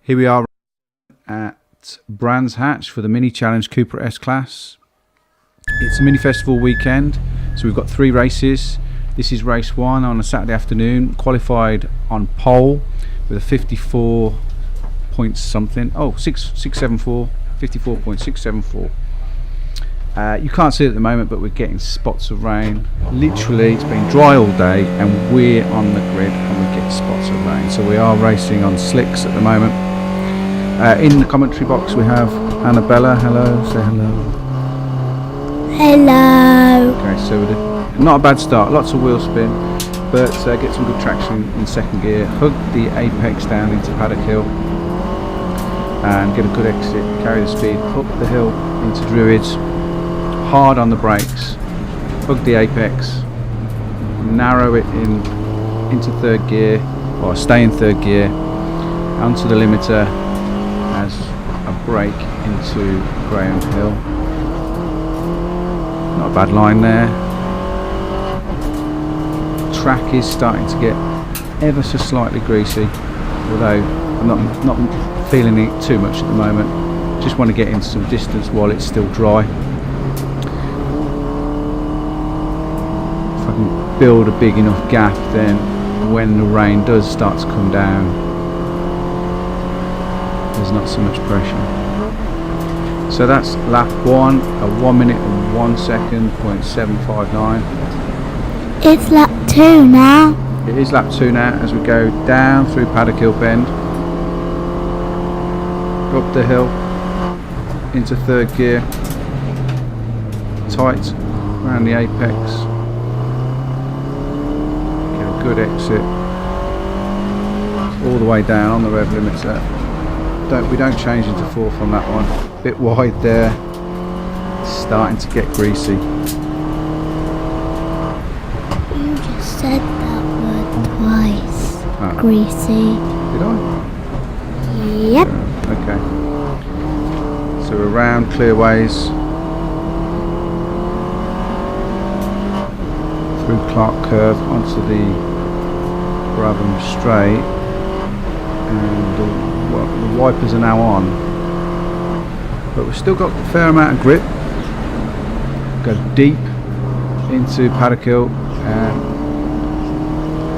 Here we are at Brands Hatch for the Mini Challenge Cooper S-Class. It's a mini festival weekend, so we've got 3 races. This is race 1 on a Saturday afternoon, qualified on pole with a 54 point something, 674, 54.674. You can't see it at the moment, but we're getting spots of rain. Literally, it's been dry all day and we're on the grid and we get spots of rain. So we are racing on SLICKS at the moment. In the commentary box we have Annabella. Hello, say hello. Hello. Okay, so not a bad start, lots of wheel spin, but get some good traction in second gear. Hug the apex down into Paddock Hill and get a good exit, carry the speed up the hill into Druids, hard on the brakes, hug the apex, narrow it into third gear, or stay in third gear, onto the limiter as a brake into Graham Hill. Not a bad line there. Track is starting to get ever so slightly greasy, although I'm not feeling it too much at the moment. Just want to get in some distance while it's still dry. If I can build a big enough gap, then when the rain does start to come down, there's not so much pressure. So that's lap 1, a 1 minute and 1 second, .759. It's lap 2 now. It is lap 2 now as we go down through Paddock Hill Bend, up the hill into third gear, tight around the apex, get a good exit all the way down on the rev limiter. We don't change into fourth on that one. A bit wide there, it's starting to get greasy. You just said that word twice. Oh. Greasy. Did I? Yep. Okay. So we're around Clearways, through Clark Curve onto the Brabham Straight, and the wipers are now on, but we've still got a fair amount of grip. Go deep into Paddock Hill and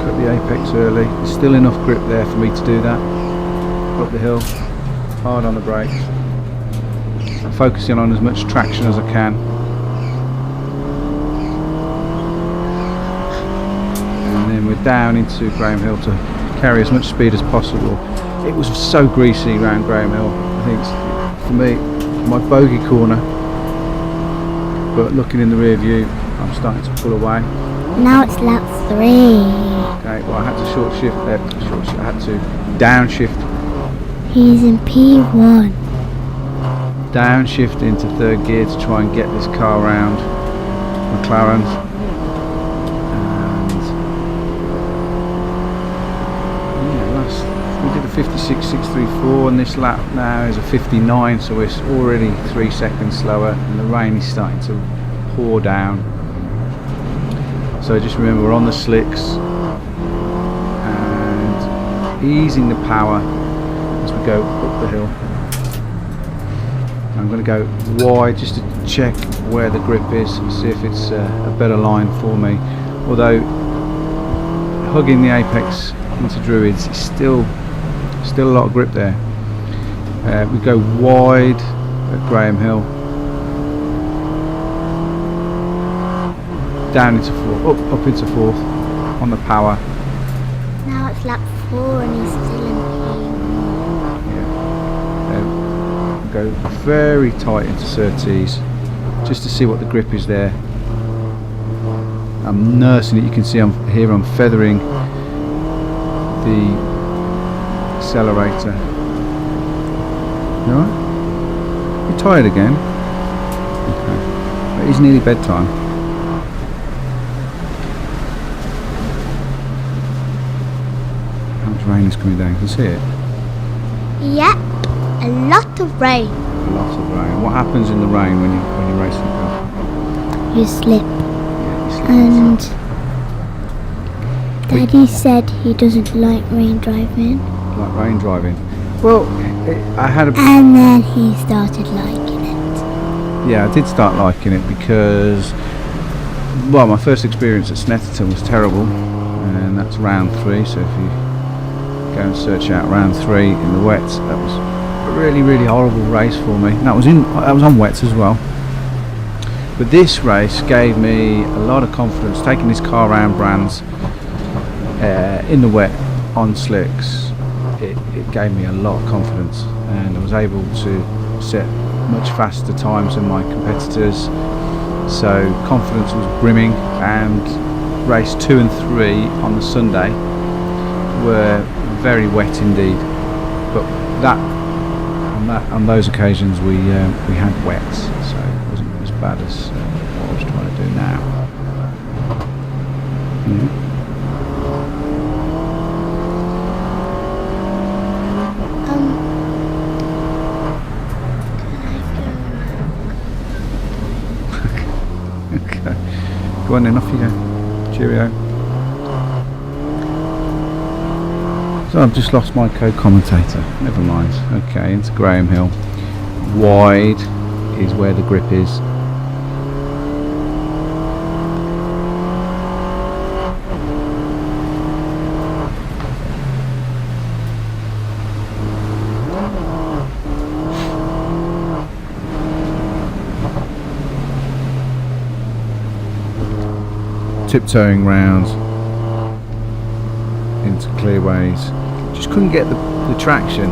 cut the apex early. There's still enough grip there for me to do that. Up the hill, hard on the brakes, focusing on as much traction as I can. And then we're down into Graham Hill to carry as much speed as possible. It was so greasy around Graham Hill. I think it's, for me, my bogey corner. But looking in the rear view, I'm starting to pull away. Now it's lap 3. Okay, well I had to short shift. I had to downshift. He's in P1. Downshift into third gear to try and get this car around McLaren's. We did a 56.634 and this lap now is a 59, so we're already 3 seconds slower and the rain is starting to pour down. So just remember, we're on the slicks and easing the power as we go up the hill. I'm going to go wide just to check where the grip is and see if it's a better line for me. Although hugging the apex into Druids is still a lot of grip there. We go wide at Graham Hill, down into fourth, up into fourth on the power. Now it's lap 4 and he's still in P1. Go very tight into Surtees just to see what the grip is there. I'm nursing it. You can see I'm feathering the accelerator. You alright? You're tired again? Okay. It is nearly bedtime. How much rain is coming down? Can you see it? Yep, a lot of rain. A lot of rain. What happens in the rain when you're racing? You slip. Yeah, you slip. And Daddy said he doesn't like rain driving. Like rain driving. Well, I had a... And then he started liking it. Yeah, I did start liking it because, well, my first experience at Snetterton was terrible, and that's round 3, so if you go and search out round 3 in the wets, that was a really, really horrible race for me. And that was on wets as well. But this race gave me a lot of confidence, taking this car around Brands in the wet on slicks. It gave me a lot of confidence, and I was able to set much faster times than my competitors, so confidence was brimming. And race 2 and 3 on the Sunday were very wet indeed, but on those occasions we had wets, so it wasn't as bad as what I was trying to do now. Okay, go on then, off you go. Cheerio. So I've just lost my co-commentator. Never mind. Okay, into Graham Hill. Wide is where the grip is. Tiptoeing round into clearways, just couldn't get the traction.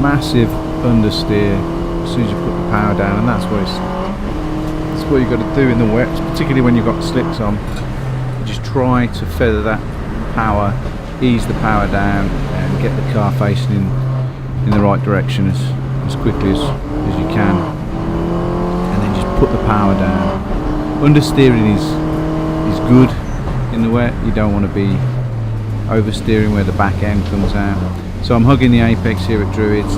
Massive understeer as soon as you put the power down, and that's what you've got to do in the wets, particularly when you've got slicks on. Just try to feather that power, ease the power down, and get the car facing in the right direction as quickly as you can, and then just put the power down. Understeering is good in the wet. You don't want to be oversteering where the back end comes out. So I'm hugging the apex here at Druids.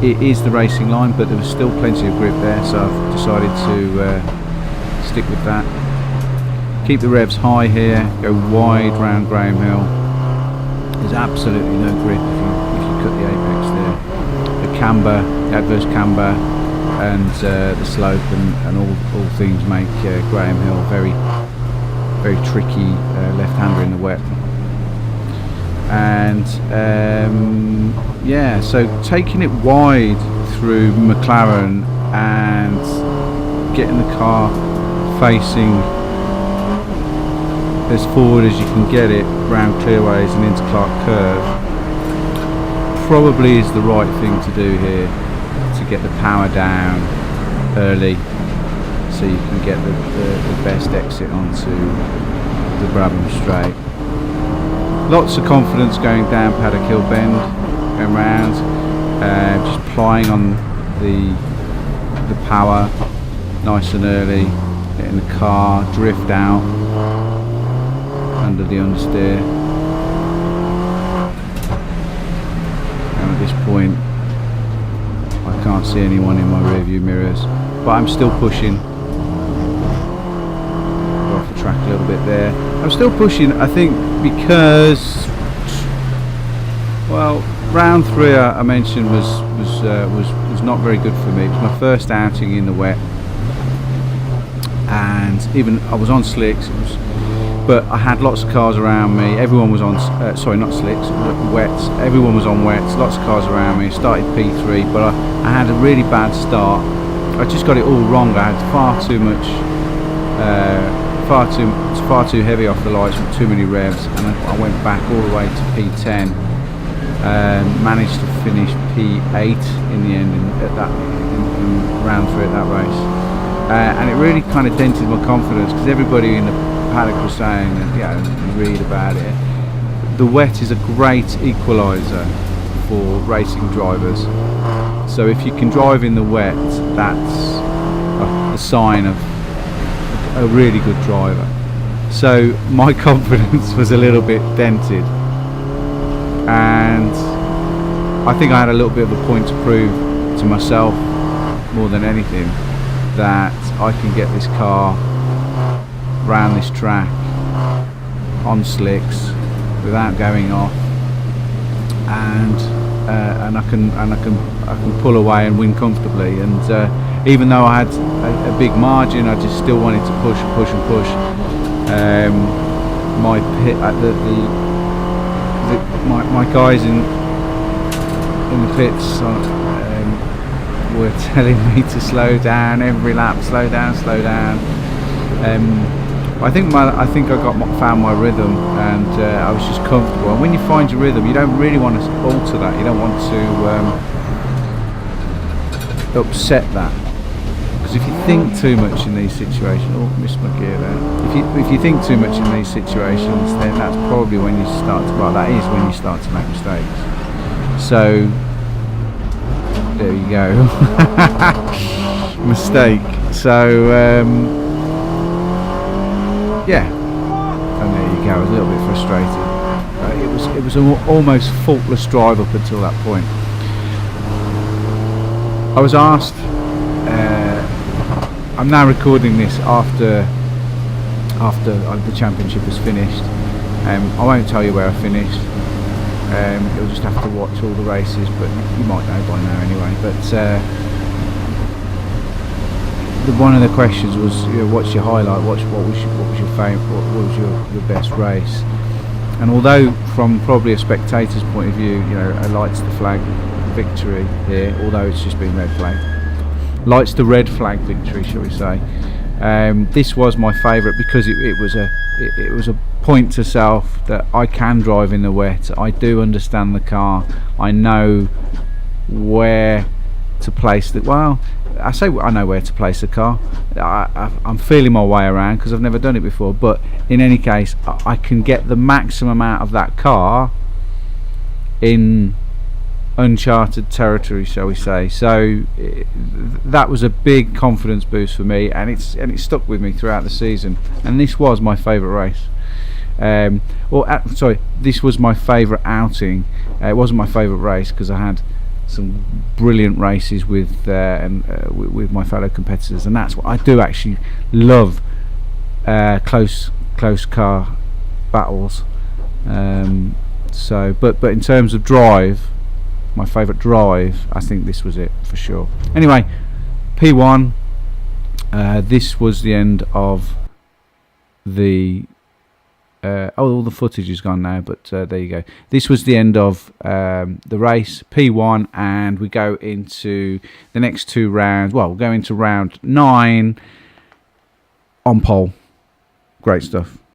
It is the racing line, but there was still plenty of grip there, so I've decided to stick with that. Keep the revs high here, go wide round Graham Hill. There's absolutely no grip if you cut the apex there. The camber, the adverse camber, and the slope and all things make Graham Hill very, very tricky left-hander in the wet. And yeah, so taking it wide through McLaren and getting the car facing as forward as you can get it round clearways and into Clark Curve probably is the right thing to do here, to get the power down early so you can get the best exit onto the Brabham Straight. Lots of confidence going down Paddock Hill Bend, going round, just plying on the power nice and early, getting the car drift out under the understeer. And at this point I can't see anyone in my rear view mirrors, but I'm still pushing. Go off the track a little bit there. I'm still pushing, I think, because, well, round 3 I mentioned was not very good for me. It was my first outing in the wet, and even I was on slicks, but I had lots of cars around me. Everyone was on, sorry, not slicks, wets. Everyone was on wets. Lots of cars around me. Started P3, but I had a really bad start. I just got it all wrong. I had far too much, far too heavy off the lights with too many revs, and I went back all the way to P10. Managed to finish P8 in the end in round 3 at that race, and it really kind of dented my confidence because everybody in the paddock was saying that, yeah, you read about it, the wet is a great equaliser for racing drivers. So if you can drive in the wet, that's a sign of a really good driver. So my confidence was a little bit dented, and I think I had a little bit of a point to prove to myself more than anything that I can get this car round this track on slicks without going off and I can pull away and win comfortably. And even though I had a big margin, I just still wanted to push and push and push. My guys in the pits were telling me to slow down every lap, slow down. I think I found my rhythm, and I was just comfortable. And when you find your rhythm, you don't really want to alter that. You don't want to upset that, because if you think too much in these situations, missed my gear there. If you think too much in these situations, then that's probably when you start to. Well, that is when you start to make mistakes. So there you go. Mistake. So yeah, and there you go. I was a little bit frustrated. It was an almost faultless drive up until that point. I was asked. I'm now recording this after the championship has finished. I won't tell you where I finished. You'll just have to watch all the races, but you might know by now anyway. But one of the questions was, what's your highlight? What was your favourite? What was your best race? And although from probably a spectator's point of view, lights the flag victory here, although it's just been red flag, lights the red flag victory, shall we say? This was my favourite because it was a point to self that I can drive in the wet. I do understand the car. I know where to place the. Well, I say I know where to place the car. I'm feeling my way around because I've never done it before. But in any case, I can get the maximum out of that car in uncharted territory, shall we say. So that was a big confidence boost for me, and it stuck with me throughout the season. And this was my favourite race. This was my favourite outing. It wasn't my favourite race because I had some brilliant races with my fellow competitors, and that's what I do actually love. Close car battles. But in terms of drive, my favourite drive, I think this was it for sure. Anyway, P1. This was the end of the. All the footage is gone now, but there you go. This was the end of the race, P1, and we go into the next two rounds. Well, we'll go into round 9 on pole. Great stuff.